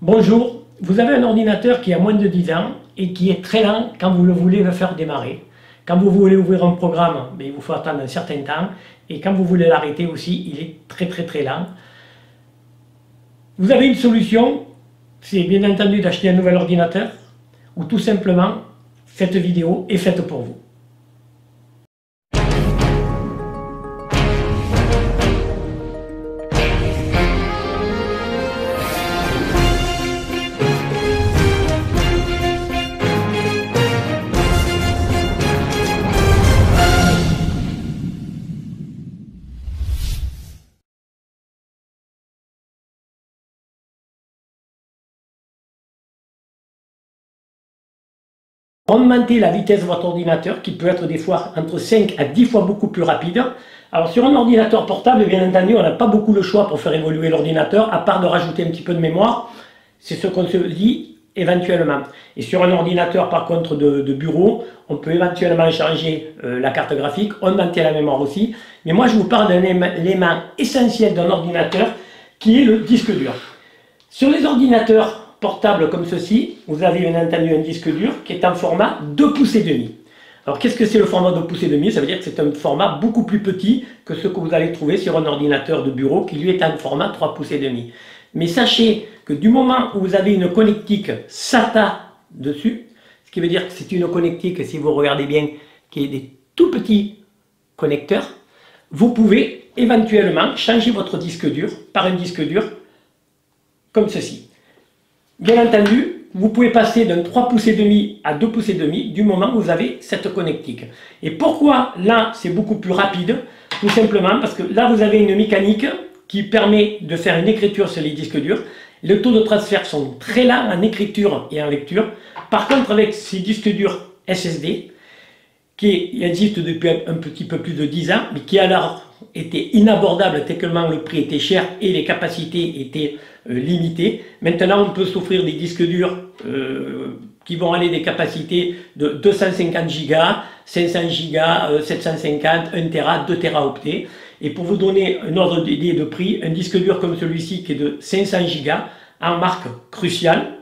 Bonjour, vous avez un ordinateur qui a moins de 10 ans et qui est très lent quand vous voulez le faire démarrer. Quand vous voulez ouvrir un programme, il vous faut attendre un certain temps et quand vous voulez l'arrêter aussi, il est très lent. Vous avez une solution, c'est bien entendu d'acheter un nouvel ordinateur ou tout simplement cette vidéo est faite pour vous. Augmenter la vitesse de votre ordinateur, qui peut être des fois entre 5 à 10 fois beaucoup plus rapide. Alors sur un ordinateur portable, bien entendu, on n'a pas beaucoup le choix pour faire évoluer l'ordinateur, à part de rajouter un petit peu de mémoire. C'est ce qu'on se dit éventuellement. Et sur un ordinateur, par contre, de bureau, on peut éventuellement changer la carte graphique, augmenter la mémoire aussi. Mais moi, je vous parle d'un élément essentiel d'un ordinateur, qui est le disque dur. Sur les ordinateurs portable comme ceci, vous avez bien entendu un disque dur qui est en format 2,5 pouces. Alors qu'est-ce que c'est le format 2,5 pouces? Ça veut dire que c'est un format beaucoup plus petit que ce que vous allez trouver sur un ordinateur de bureau qui lui est en format 3,5 pouces. Mais sachez que du moment où vous avez une connectique SATA dessus, ce qui veut dire que c'est une connectique, si vous regardez bien, qui est des tout petits connecteurs, vous pouvez éventuellement changer votre disque dur par un disque dur comme ceci. Bien entendu, vous pouvez passer d'un 3,5 pouces à 2,5 pouces du moment où vous avez cette connectique. Et pourquoi là c'est beaucoup plus rapide? Tout simplement parce que là vous avez une mécanique qui permet de faire une écriture sur les disques durs. Les taux de transfert sont très lents en écriture et en lecture. Par contre, avec ces disques durs SSD, qui existent depuis un petit peu plus de 10 ans, mais qui alors étaient inabordables tellement le prix était cher et les capacités étaient limitées. Maintenant, on peut s'offrir des disques durs qui vont aller des capacités de 250 Go, 500 Go, 750, 1 Tera, 2 Teraoctets. Et pour vous donner un ordre d'idée de prix, un disque dur comme celui-ci qui est de 500 Go, en marque Crucial,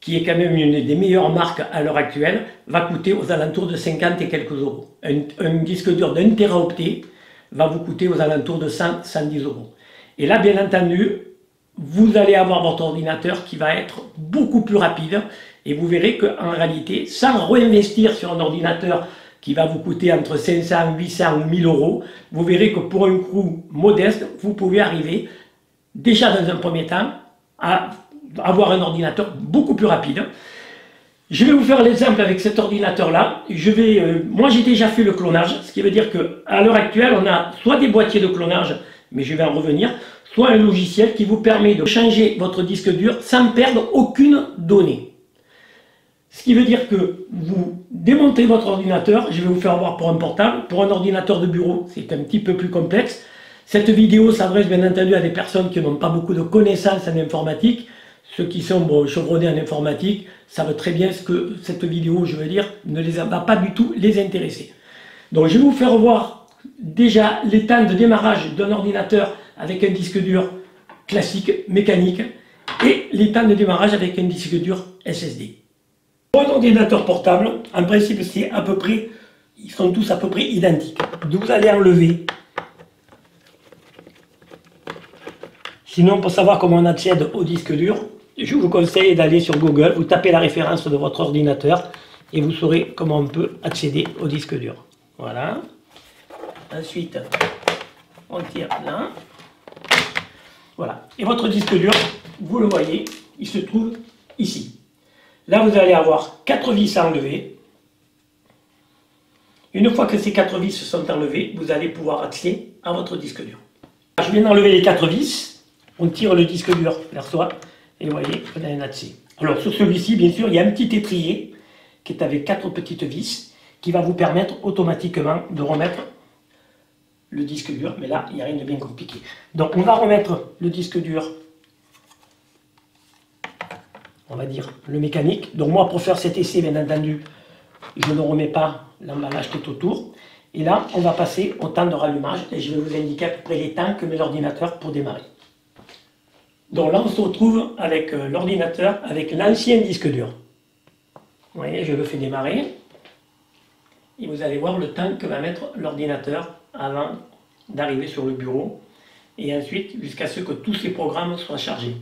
qui est quand même une des meilleures marques à l'heure actuelle, va coûter aux alentours de 50 et quelques euros. Un disque dur d'1 Teraoctet va vous coûter aux alentours de 100-110 euros. Et là, bien entendu, vous allez avoir votre ordinateur qui va être beaucoup plus rapide et vous verrez qu'en réalité, sans réinvestir sur un ordinateur qui va vous coûter entre 500, 800 ou 1000 euros, vous verrez que pour un coût modeste, vous pouvez arriver déjà dans un premier temps à avoir un ordinateur beaucoup plus rapide. Je vais vous faire l'exemple avec cet ordinateur-là. Moi, j'ai déjà fait le clonage, ce qui veut dire qu'à l'heure actuelle, on a soit des boîtiers de clonage, mais je vais en revenir, soit un logiciel qui vous permet de changer votre disque dur sans perdre aucune donnée. Ce qui veut dire que vous démontez votre ordinateur, je vais vous faire voir pour un portable, pour un ordinateur de bureau, c'est un petit peu plus complexe. Cette vidéo s'adresse bien entendu à des personnes qui n'ont pas beaucoup de connaissances en informatique. Ceux qui sont chevronnés en informatique savent très bien ce que cette vidéo, je veux dire, ne va pas du tout les intéresser. Donc je vais vous faire voir déjà les temps de démarrage d'un ordinateur avec un disque dur classique, mécanique, et les temps de démarrage avec un disque dur SSD. Pour un ordinateur portable, en principe, c'est à peu près, ils sont tous à peu près identiques. Donc vous allez enlever. Sinon, pour savoir comment on accède au disque dur, je vous conseille d'aller sur Google, vous tapez la référence de votre ordinateur et vous saurez comment on peut accéder au disque dur. Voilà. Ensuite, on tire là. Voilà. Et votre disque dur, vous le voyez, il se trouve ici. Là, vous allez avoir 4 vis à enlever. Une fois que ces 4 vis sont enlevées, vous allez pouvoir accéder à votre disque dur. Je viens d'enlever les 4 vis. On tire le disque dur vers soi. Et vous voyez, on a un accès. Alors sur celui-ci, bien sûr, il y a un petit étrier qui est avec 4 petites vis qui va vous permettre automatiquement de remettre le disque dur. Mais là, il n'y a rien de bien compliqué. Donc on va remettre le disque dur, on va dire le mécanique. Donc moi, pour faire cet essai, bien entendu, je ne remets pas l'emballage tout autour. Et là, on va passer au temps de rallumage et je vais vous indiquer à peu près les temps que met l'ordinateur pour démarrer. Donc là, on se retrouve avec l'ordinateur, avec l'ancien disque dur. Vous voyez, je le fais démarrer. Et vous allez voir le temps que va mettre l'ordinateur avant d'arriver sur le bureau. Et ensuite, jusqu'à ce que tous ces programmes soient chargés.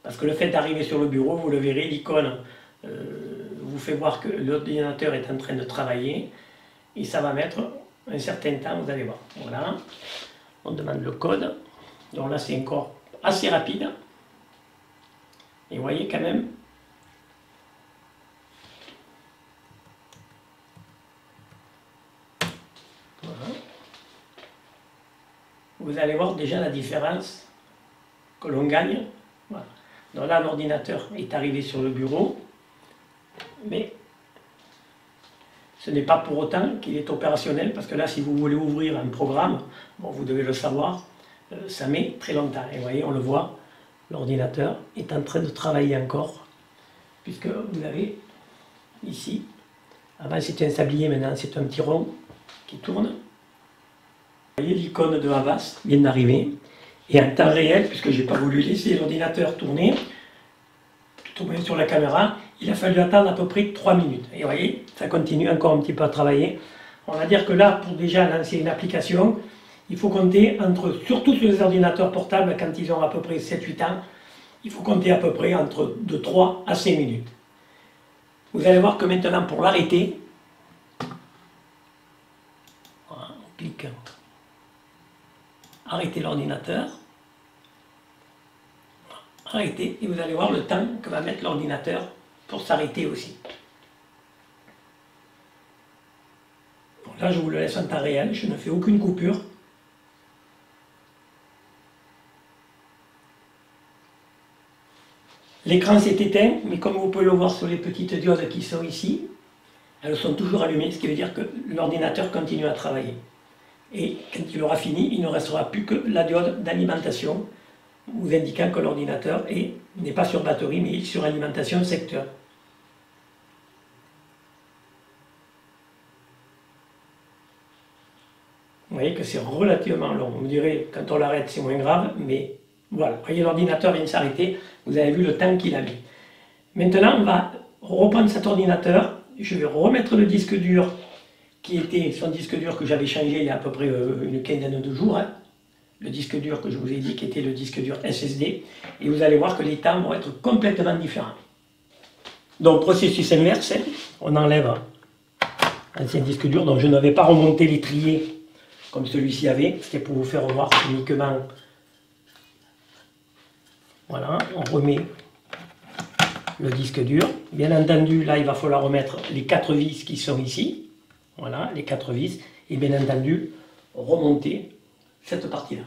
Parce que le fait d'arriver sur le bureau, vous le verrez, l'icône vous fait voir que l'ordinateur est en train de travailler. Et ça va mettre un certain temps, vous allez voir. Voilà. On demande le code. Donc là, c'est encore assez rapide. Et vous voyez quand même. Voilà. Vous allez voir déjà la différence que l'on gagne. Voilà. Donc là, l'ordinateur est arrivé sur le bureau. Mais ce n'est pas pour autant qu'il est opérationnel, parce que là, si vous voulez ouvrir un programme, bon, vous devez le savoir, ça met très longtemps. Et vous voyez, on le voit, l'ordinateur est en train de travailler encore, puisque vous avez ici, avant c'était un sablier, maintenant c'est un petit rond qui tourne. Vous voyez, l'icône de Avast vient d'arriver, et en temps réel, puisque je n'ai pas voulu laisser l'ordinateur tourner, tout au moins sur la caméra, il a fallu attendre à peu près 3 minutes. Et vous voyez, ça continue encore un petit peu à travailler. On va dire que là, pour déjà lancer une application, il faut compter entre, surtout sur les ordinateurs portables, quand ils ont à peu près 7-8 ans, il faut compter à peu près entre de 3 à 5 minutes. Vous allez voir que maintenant, pour l'arrêter, voilà, on clique arrêter l'ordinateur. Arrêter, et vous allez voir le temps que va mettre l'ordinateur pour s'arrêter aussi. Donc là, je vous le laisse en temps réel, je ne fais aucune coupure. L'écran s'est éteint, mais comme vous pouvez le voir sur les petites diodes qui sont ici, elles sont toujours allumées, ce qui veut dire que l'ordinateur continue à travailler. Et quand il aura fini, il ne restera plus que la diode d'alimentation, vous indiquant que l'ordinateur n'est pas sur batterie, mais sur alimentation secteur. Vous voyez que c'est relativement long. On me dirait, quand on l'arrête, c'est moins grave, mais voilà. Vous voyez, l'ordinateur vient de s'arrêter. Vous avez vu le temps qu'il a mis. Maintenant, on va reprendre cet ordinateur. Je vais remettre le disque dur, qui était son disque dur que j'avais changé il y a à peu près une quinzaine de jours. Hein. Le disque dur que je vous ai dit, qui était le disque dur SSD. Et vous allez voir que les temps vont être complètement différents. Donc, processus inverse, hein. On enlève l'ancien disque dur. Donc, je ne vais pas remonter l'étrier comme celui-ci avait, c'était pour vous faire voir uniquement. Voilà, on remet le disque dur. Bien entendu, là, il va falloir remettre les 4 vis qui sont ici. Voilà, les 4 vis. Et bien entendu, remonter cette partie-là.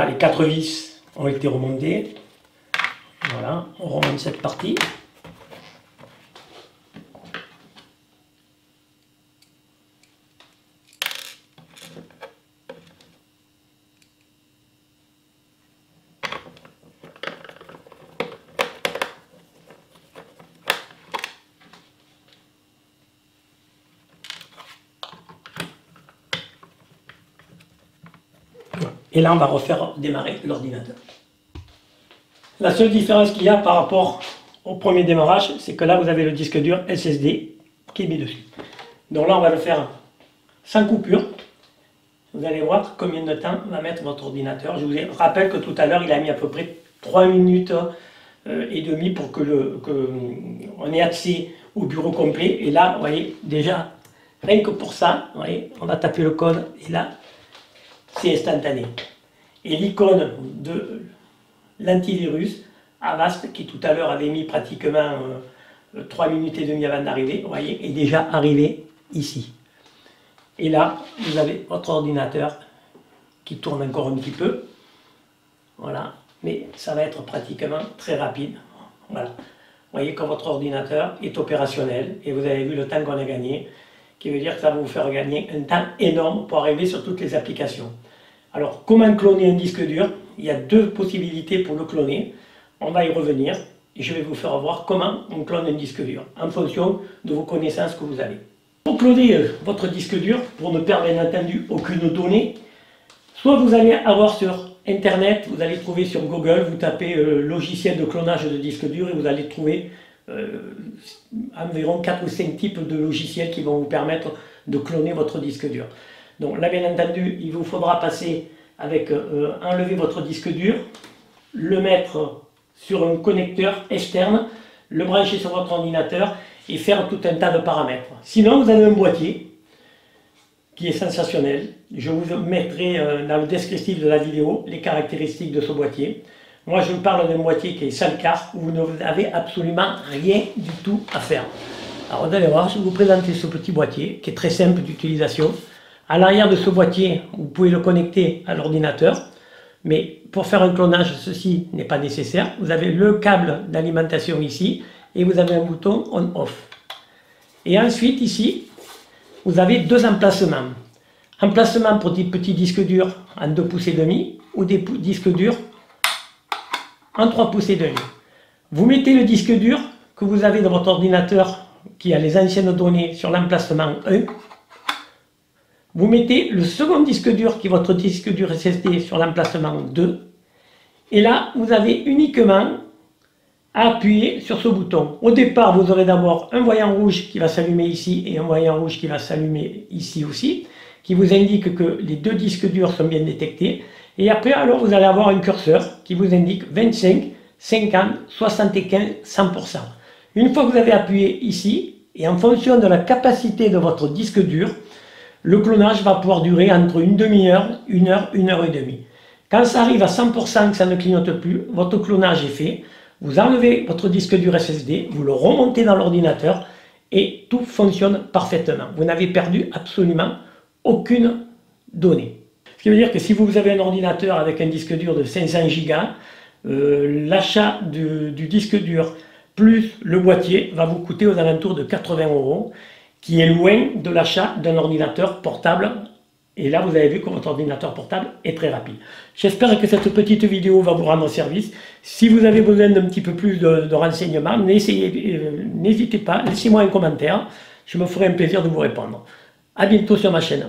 Les 4 vis ont été remontées. Voilà, on remonte cette partie. Et là, on va refaire démarrer l'ordinateur. La seule différence qu'il y a par rapport au premier démarrage, c'est que là, vous avez le disque dur SSD qui est mis dessus. Donc là, on va le faire sans coupure. Vous allez voir combien de temps va mettre votre ordinateur. Je vous rappelle que tout à l'heure, il a mis à peu près 3 minutes et demie pour que on ait accès au bureau complet. Et là, vous voyez, déjà, rien que pour ça, vous voyez, on va taper le code et là, c'est instantané. Et l'icône de l'antivirus, Avast, qui tout à l'heure avait mis pratiquement 3 minutes et demie avant d'arriver, vous voyez, est déjà arrivé ici. Et là, vous avez votre ordinateur qui tourne encore un petit peu. Voilà, mais ça va être pratiquement très rapide. Voilà. Vous voyez que votre ordinateur est opérationnel et vous avez vu le temps qu'on a gagné, qui veut dire que ça va vous faire gagner un temps énorme pour arriver sur toutes les applications. Alors, comment cloner un disque dur? Il y a 2 possibilités pour le cloner. On va y revenir et je vais vous faire voir comment on clone un disque dur en fonction de vos connaissances que vous avez. Pour cloner votre disque dur, pour ne perdre bien entendu aucune donnée, soit vous allez avoir sur internet, vous allez trouver sur Google, vous tapez logiciel de clonage de disque dur et vous allez trouver environ 4 ou 5 types de logiciels qui vont vous permettre de cloner votre disque dur. Donc là bien entendu, il vous faudra passer avec enlever votre disque dur, le mettre sur un connecteur externe, le brancher sur votre ordinateur et faire tout un tas de paramètres. Sinon vous avez un boîtier qui est sensationnel. Je vous mettrai dans le descriptif de la vidéo les caractéristiques de ce boîtier. Moi je vous parle d'un boîtier qui est sans carte, où vous n'avez absolument rien du tout à faire. Alors vous allez voir, je vais vous présenter ce petit boîtier qui est très simple d'utilisation. À l'arrière de ce boîtier, vous pouvez le connecter à l'ordinateur, mais pour faire un clonage, ceci n'est pas nécessaire. Vous avez le câble d'alimentation ici, et vous avez un bouton on-off. Et ensuite ici, vous avez deux emplacements. Emplacement pour des petits disques durs en 2 pouces et demi ou des disques durs en 3 pouces et demi. Vous mettez le disque dur que vous avez dans votre ordinateur qui a les anciennes données sur l'emplacement 1. Vous mettez le second disque dur qui est votre disque dur SSD sur l'emplacement 2. Et là, vous avez uniquement à appuyer sur ce bouton. Au départ, vous aurez d'abord un voyant rouge qui va s'allumer ici et un voyant rouge qui va s'allumer ici aussi, qui vous indique que les 2 disques durs sont bien détectés. Et après, alors, vous allez avoir un curseur qui vous indique 25, 50, 75, 100%. Une fois que vous avez appuyé ici, et en fonction de la capacité de votre disque dur, le clonage va pouvoir durer entre une demi-heure, 1 heure, 1 heure et demie. Quand ça arrive à 100% que ça ne clignote plus, votre clonage est fait. Vous enlevez votre disque dur SSD, vous le remontez dans l'ordinateur et tout fonctionne parfaitement. Vous n'avez perdu absolument aucune donnée. Ce qui veut dire que si vous avez un ordinateur avec un disque dur de 500 Go, l'achat du disque dur plus le boîtier va vous coûter aux alentours de 80 €, qui est loin de l'achat d'un ordinateur portable. Et là, vous avez vu que votre ordinateur portable est très rapide. J'espère que cette petite vidéo va vous rendre service. Si vous avez besoin d'un petit peu plus de renseignements, n'hésitez pas, laissez-moi un commentaire. Je me ferai un plaisir de vous répondre. À bientôt sur ma chaîne.